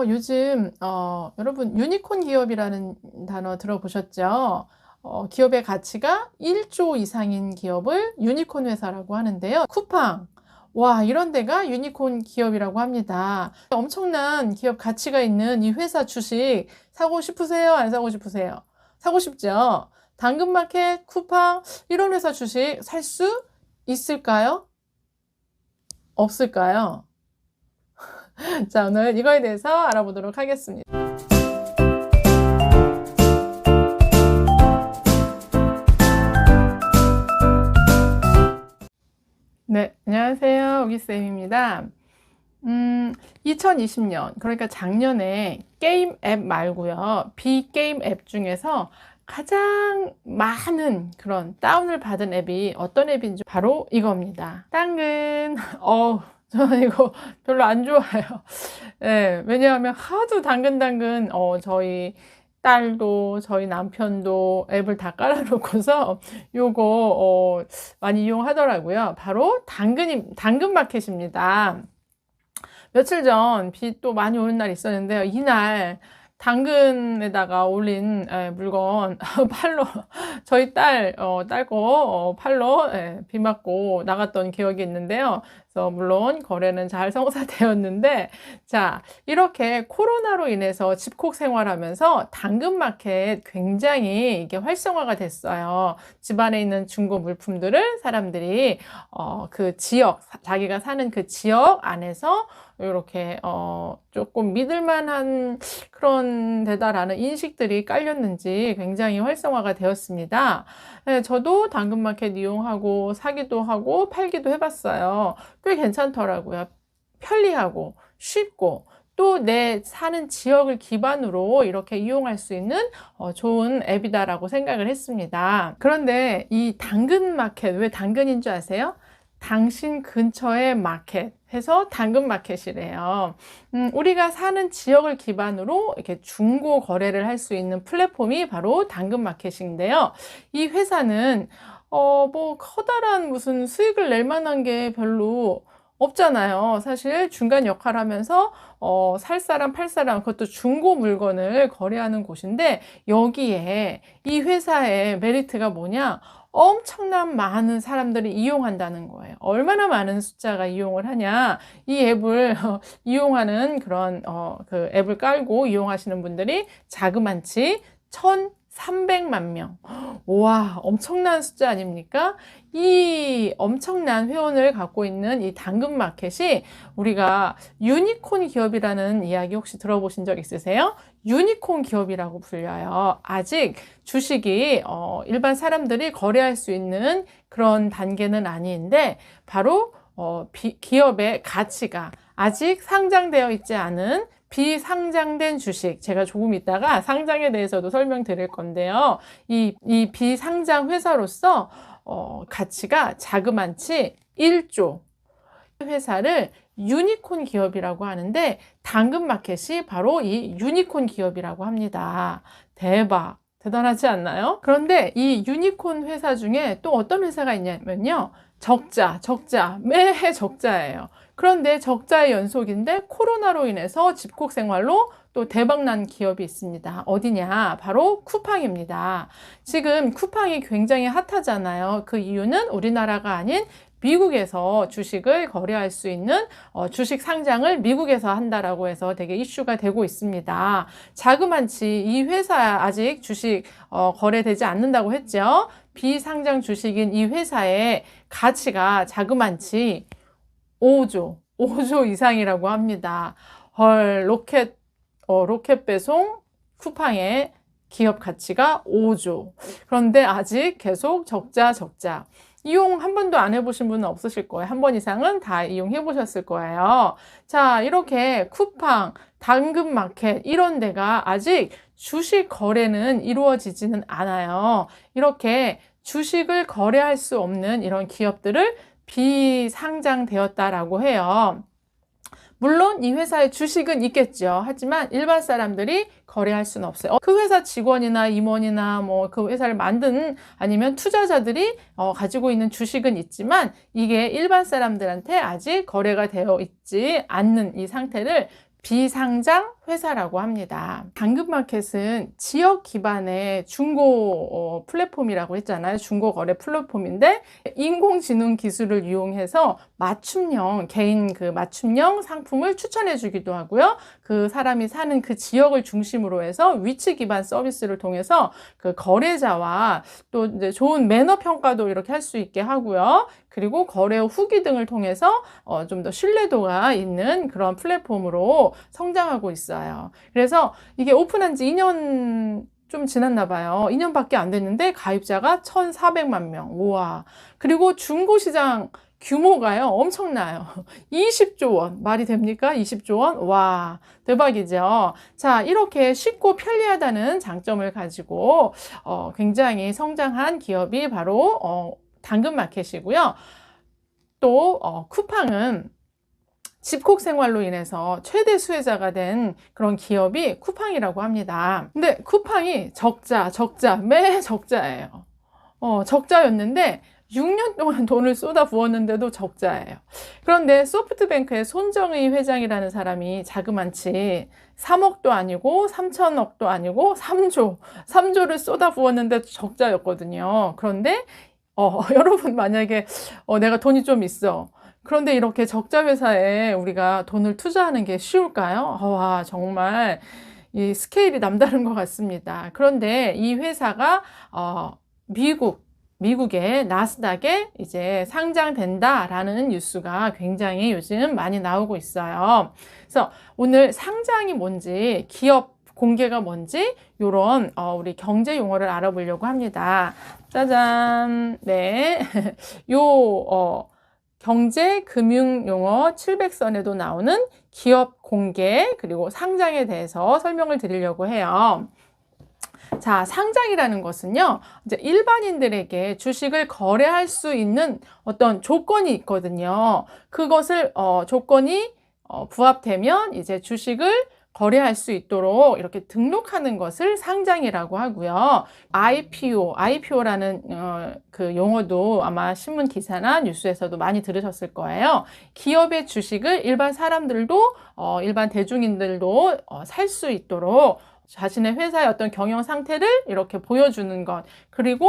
요즘 여러분 유니콘 기업이라는 단어 들어보셨죠? 기업의 가치가 1조 이상인 기업을 유니콘 회사라고 하는데요. 쿠팡. 와, 이런 데가 유니콘 기업이라고 합니다. 엄청난 기업 가치가 있는 이 회사 주식 사고 싶으세요? 안 사고 싶으세요? 사고 싶죠? 당근마켓, 쿠팡 이런 회사 주식 살 수 있을까요? 없을까요? 자, 오늘 이거에 대해서 알아보도록 하겠습니다. 네, 안녕하세요. 오기쌤입니다. 2020년, 그러니까 작년에 게임 앱 말고요. 비게임 앱 중에서 가장 많은 그런 다운을 받은 앱이 어떤 앱인지 바로 이겁니다. 당근. 저는 이거 별로 안 좋아해요. 네, 왜냐하면 하도 당근, 저희 딸도 저희 남편도 앱을 다 깔아놓고서 요거 많이 이용하더라고요. 바로 당근마켓입니다. 며칠 전 비 또 많이 오는 날 있었는데요. 이날 당근에다가 올린 물건 팔로 저희 딸 거 팔로 비 맞고 나갔던 기억이 있는데요. 그래서 물론 거래는 잘 성사되었는데, 자, 이렇게 코로나로 인해서 집콕 생활하면서 당근마켓 굉장히 이게 활성화가 됐어요. 집안에 있는 중고 물품들을 사람들이 그 지역, 자기가 사는 그 지역 안에서 이렇게 조금 믿을만한 그런 데다라는 인식들이 깔렸는지 굉장히 활성화가 되었습니다. 네, 저도 당근마켓 이용하고 사기도 하고 팔기도 해봤어요. 꽤 괜찮더라고요. 편리하고 쉽고 또 내 사는 지역을 기반으로 이렇게 이용할 수 있는 좋은 앱이다라고 생각을 했습니다. 그런데 이 당근마켓, 왜 당근인 줄 아세요? 당신 근처의 마켓 해서 당근마켓이래요. 우리가 사는 지역을 기반으로 이렇게 중고 거래를 할 수 있는 플랫폼이 바로 당근마켓인데요. 이 회사는 뭐 커다란 무슨 수익을 낼 만한 게 별로 없잖아요. 사실 중간 역할 하면서 살 사람 팔 사람, 그것도 중고 물건을 거래하는 곳인데, 여기에 이 회사의 메리트가 뭐냐? 엄청난 많은 사람들이 이용한다는 거예요. 얼마나 많은 숫자가 이용을 하냐? 이 앱을 이용하는 그런 그 앱을 깔고 이용하시는 분들이 자그만치 1,300만 명. 와, 엄청난 숫자 아닙니까? 이 엄청난 회원을 갖고 있는 이 당근마켓이 우리가 유니콘 기업이라는 이야기 혹시 들어보신 적 있으세요? 유니콘 기업이라고 불려요. 아직 주식이 일반 사람들이 거래할 수 있는 그런 단계는 아닌데, 바로 기업의 가치가 아직 상장되어 있지 않은 비상장된 주식, 제가 조금 있다가 상장에 대해서도 설명드릴 건데요. 이 비상장 회사로서 가치가 자그만치 1조 회사를 유니콘 기업이라고 하는데, 당근마켓이 바로 이 유니콘 기업이라고 합니다. 대박! 대단하지 않나요? 그런데 이 유니콘 회사 중에 또 어떤 회사가 있냐면요. 적자, 매해 적자예요. 그런데 적자의 연속인데 코로나로 인해서 집콕 생활로 또 대박난 기업이 있습니다. 어디냐? 바로 쿠팡입니다. 지금 쿠팡이 굉장히 핫하잖아요. 그 이유는 우리나라가 아닌 미국에서 주식을 거래할 수 있는 주식 상장을 미국에서 한다라고 해서 되게 이슈가 되고 있습니다. 자그만치 이 회사 아직 주식 거래되지 않는다고 했죠. 비상장 주식인 이 회사의 가치가 자그만치 5조 이상이라고 합니다. 헐, 로켓 배송 쿠팡의 기업 가치가 5조. 그런데 아직 계속 적자. 이용 한 번도 안 해보신 분은 없으실 거예요. 한 번 이상은 다 이용해 보셨을 거예요. 자, 이렇게 쿠팡, 당근마켓 이런 데가 아직 주식 거래는 이루어지지는 않아요. 이렇게 주식을 거래할 수 없는 이런 기업들을 비상장되었다라고 해요. 물론 이 회사의 주식은 있겠죠. 하지만 일반 사람들이 거래할 수는 없어요. 그 회사 직원이나 임원이나 뭐 그 회사를 만든 아니면 투자자들이 가지고 있는 주식은 있지만, 이게 일반 사람들한테 아직 거래가 되어 있지 않는 이 상태를 비상장 회사라고 합니다. 당근마켓은 지역 기반의 중고 플랫폼이라고 했잖아요. 중고 거래 플랫폼인데 인공지능 기술을 이용해서 맞춤형, 개인 그 맞춤형 상품을 추천해 주기도 하고요. 그 사람이 사는 그 지역을 중심으로 해서 위치 기반 서비스를 통해서 그 거래자와 또 이제 좋은 매너 평가도 이렇게 할 수 있게 하고요. 그리고 거래 후기 등을 통해서 좀 더 신뢰도가 있는 그런 플랫폼으로 성장하고 있어요. 그래서 이게 오픈한 지 2년 좀 지났나 봐요. 2년밖에 안 됐는데 가입자가 1,400만 명. 우와. 그리고 중고시장 규모가요, 엄청나요. 20조 원. 말이 됩니까? 20조 원? 와, 대박이죠. 자, 이렇게 쉽고 편리하다는 장점을 가지고 굉장히 성장한 기업이 바로 당근마켓이고요. 또 쿠팡은 집콕 생활로 인해서 최대 수혜자가 된 그런 기업이 쿠팡이라고 합니다. 근데 쿠팡이 적자, 매 적자예요. 적자였는데 6년 동안 돈을 쏟아 부었는데도 적자예요. 그런데 소프트뱅크의 손정의 회장이라는 사람이 자그만치 3억도 아니고 3천억도 아니고 3조를 쏟아 부었는데 적자였거든요. 그런데 여러분 만약에 내가 돈이 좀 있어. 그런데 이렇게 적자 회사에 우리가 돈을 투자하는 게 쉬울까요? 와, 정말 이 스케일이 남다른 것 같습니다. 그런데 이 회사가 미국의 나스닥에 이제 상장된다라는 뉴스가 굉장히 요즘 많이 나오고 있어요. 그래서 오늘 상장이 뭔지, 기업 공개가 뭔지 이런 우리 경제 용어를 알아보려고 합니다. 짜잔. 네. 경제 금융 용어 700선에도 나오는 기업 공개 그리고 상장에 대해서 설명을 드리려고 해요. 자, 상장이라는 것은요, 이제 일반인들에게 주식을 거래할 수 있는 어떤 조건이 있거든요. 그것을 조건이 부합되면 이제 주식을 거래할 수 있도록 이렇게 등록하는 것을 상장이라고 하고요. IPO라는 그 용어도 아마 신문 기사나 뉴스에서도 많이 들으셨을 거예요. 기업의 주식을 일반 사람들도 일반 대중인들도 살 수 있도록 자신의 회사의 어떤 경영 상태를 이렇게 보여주는 것, 그리고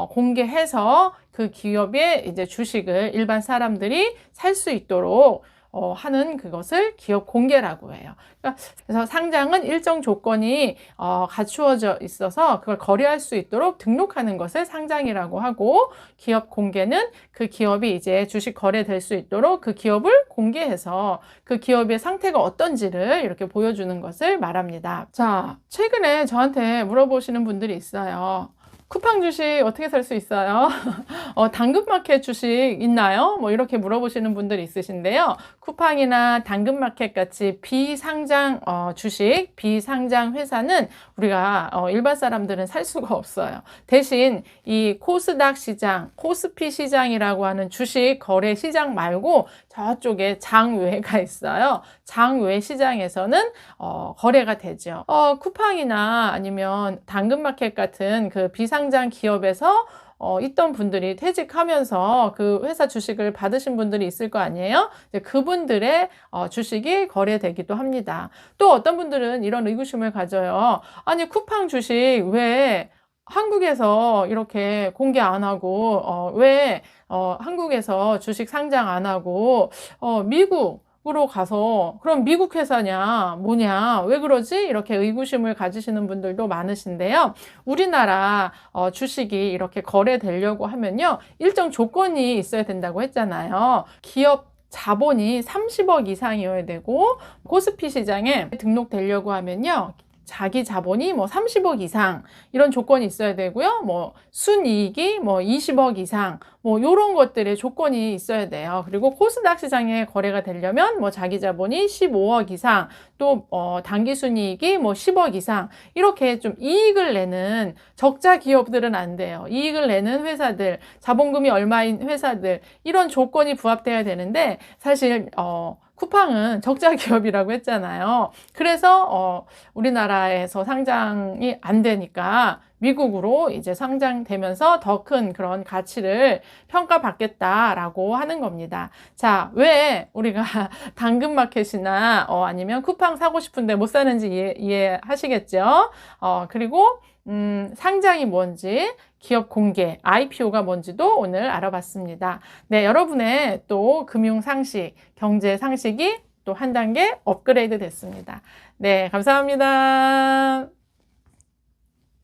공개해서 그 기업의 이제 주식을 일반 사람들이 살 수 있도록 하는 그것을 기업 공개라고 해요. 그래서 상장은 일정 조건이 갖추어져 있어서 그걸 거래할 수 있도록 등록하는 것을 상장이라고 하고, 기업 공개는 그 기업이 이제 주식 거래될 수 있도록 그 기업을 공개해서 그 기업의 상태가 어떤지를 이렇게 보여주는 것을 말합니다. 자, 최근에 저한테 물어보시는 분들이 있어요. 쿠팡 주식 어떻게 살 수 있어요? 당근마켓 주식 있나요? 뭐 이렇게 물어보시는 분들이 있으신데요. 쿠팡이나 당근마켓 같이 비상장 주식, 비상장 회사는 우리가 일반 사람들은 살 수가 없어요. 대신 이 코스닥 시장, 코스피 시장이라고 하는 주식 거래 시장 말고 저쪽에 장외가 있어요. 장외 시장에서는 거래가 되죠. 쿠팡이나 아니면 당근마켓 같은 그 비상장 기업에서 있던 분들이 퇴직하면서 그 회사 주식을 받으신 분들이 있을 거 아니에요? 그분들의 주식이 거래되기도 합니다. 또 어떤 분들은 이런 의구심을 가져요. 아니, 쿠팡 주식 왜 한국에서 이렇게 공개 안 하고 왜 한국에서 주식 상장 안 하고 미국으로 가서 그럼 미국 회사냐 뭐냐 왜 그러지? 이렇게 의구심을 가지시는 분들도 많으신데요. 우리나라 주식이 이렇게 거래되려고 하면요, 일정 조건이 있어야 된다고 했잖아요. 기업 자본이 30억 이상이어야 되고, 코스피 시장에 등록되려고 하면요, 자기 자본이 뭐 30억 이상 이런 조건이 있어야 되고요. 뭐 순이익이 뭐 20억 이상 뭐 이런 것들의 조건이 있어야 돼요. 그리고 코스닥 시장에 거래가 되려면 뭐 자기 자본이 15억 이상, 또 단기 순이익이 뭐 10억 이상, 이렇게 좀 이익을 내는 적자 기업들은 안 돼요. 이익을 내는 회사들, 자본금이 얼마인 회사들, 이런 조건이 부합돼야 되는데 사실 쿠팡은 적자 기업이라고 했잖아요. 그래서 우리나라에서 상장이 안 되니까 미국으로 이제 상장되면서 더 큰 그런 가치를 평가받겠다라고 하는 겁니다. 자, 왜 우리가 당근마켓이나 아니면 쿠팡 사고 싶은데 못 사는지 이해하시겠죠? 그리고 상장이 뭔지, 기업 공개, IPO가 뭔지도 오늘 알아봤습니다. 네, 여러분의 또 금융 상식, 경제 상식이 또 한 단계 업그레이드 됐습니다. 네, 감사합니다.